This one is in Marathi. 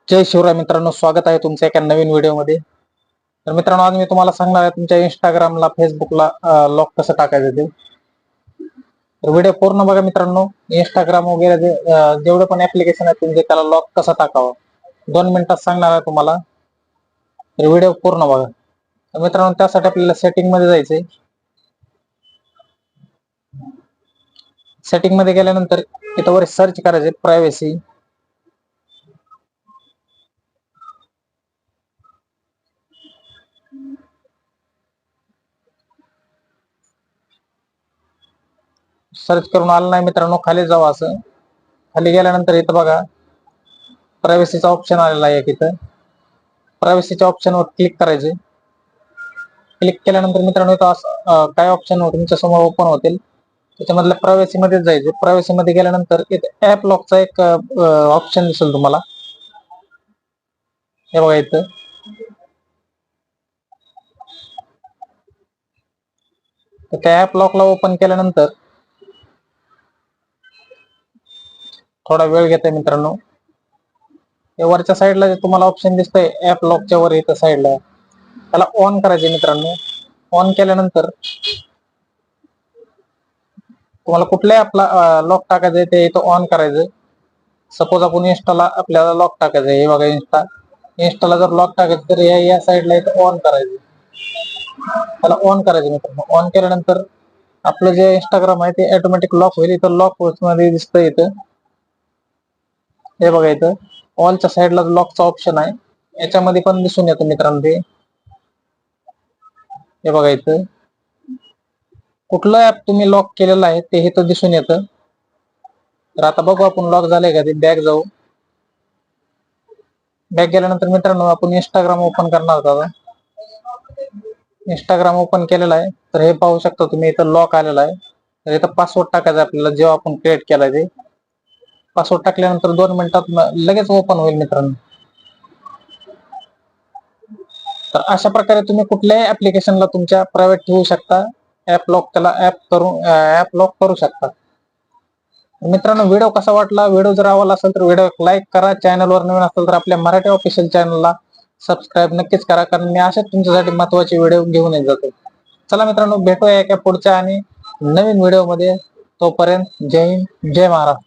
जय शिवराय मित्रांनो, स्वागत आहे तुमच्या एका नवीन व्हिडिओमध्ये. तर मित्रांनो, आज मी तुम्हाला सांगणार आहे तुमच्या इंस्टाग्रामला, फेसबुकला लॉक कसं टाकायचं ते. तर व्हिडिओ पूर्ण बघा मित्रांनो. इंस्टाग्राम वगैरे जेवढे पण ऍप्लिकेशन आहेत तुमचे, त्याला लॉक कसं टाकावं 2 मिनिटात सांगणार आहे तुम्हाला. तर व्हिडिओ पूर्ण बघा. तर मित्रांनो, त्यासाठी आपल्याला सेटिंग मध्ये जायचंय. सेटिंग मध्ये गेल्यानंतर इथं वर सर्च करायचे प्रायव्हसी. सर्च करून आलं नाही मित्रांनो, खाली जावं. असं खाली गेल्यानंतर इथं बघा प्रायव्हसीचा ऑप्शन आलेला आहे. इथं प्रायव्हसीच्या ऑप्शनवर क्लिक करायचे. क्लिक केल्यानंतर मित्रांनो, इथं काय ऑप्शन तुमच्या समोर ओपन होतील. त्याच्यामधल्या प्रायव्हसी मध्ये जायचे. प्रायव्हसी मध्ये गेल्यानंतर इथे ऍप लॉकचा एक ऑप्शन दिसेल तुम्हाला. हे बघा इथं. तर त्या ऍप लॉकला ओपन केल्यानंतर थोडा वेळ घेते मित्रांनो. वरच्या साईडला जे तुम्हाला ऑप्शन दिसतंय ऍप लॉकच्या वर इथं साईडला, त्याला ऑन करायचे मित्रांनो. ऑन केल्यानंतर तुम्हाला कुठल्या ऍपला लॉक टाकायचंय ते इथं ऑन करायचं. सपोज आपण इंस्टाला आपल्याला लॉक टाकायचं आहे. हे बघा इंस्टाला जर लॉक टाकायचं तर या साईडला इथं ऑन करायचं. त्याला ऑन करायचं मित्रांनो. ऑन केल्यानंतर आपलं जे इंस्टाग्राम आहे ते ऑटोमॅटिक लॉक होईल. इथं लॉक मध्ये दिसतंय इथं. हे बघा इथं ऑलच्या साईडला लॉकचा ऑप्शन आहे. याच्यामध्ये पण दिसून येतं मित्रांनो ते. हे बघा इथं कुठलं ऍप तुम्ही लॉक केलेलं आहे ते इथं दिसून येतं. तर आता बघू आपण लॉक झालंय का ते. बॅक जाऊ. बॅक गेल्यानंतर मित्रांनो, आपण इंस्टाग्राम ओपन करणार आहोत. इंस्टाग्राम ओपन केलेलं आहे. तर हे पाहू शकता तुम्ही, इथं लॉक आलेला आहे. तर इथं पासवर्ड टाकायचा आपल्याला, जेव्हा आपण क्रिएट केलाय ते. पासवर्ड टाकल्यानंतर 2 मिनिटात लगेच ओपन होईल मित्रांनो. तर अशा प्रकारे तुम्ही कुठल्याही ऍप्लिकेशनला तुमच्या प्रायव्हेट ठेवू शकता. ऍप लॉक त्याला ऍप लॉक करू शकता. मित्रांनो, व्हिडिओ कसा वाटला? व्हिडिओ जर आवडला असेल तर व्हिडिओ लाईक करा. चॅनलवर नवीन असेल तर आपल्या मराठी ऑफिशियल चॅनलला सबस्क्राईब नक्कीच करा, कारण मी अशाच तुमच्यासाठी महत्वाचे व्हिडिओ घेऊन येत जातो. चला मित्रांनो, भेटूया एका पुढच्या आणि नवीन व्हिडिओ मध्ये. तोपर्यंत जय हिंद, जय महाराष्ट्र.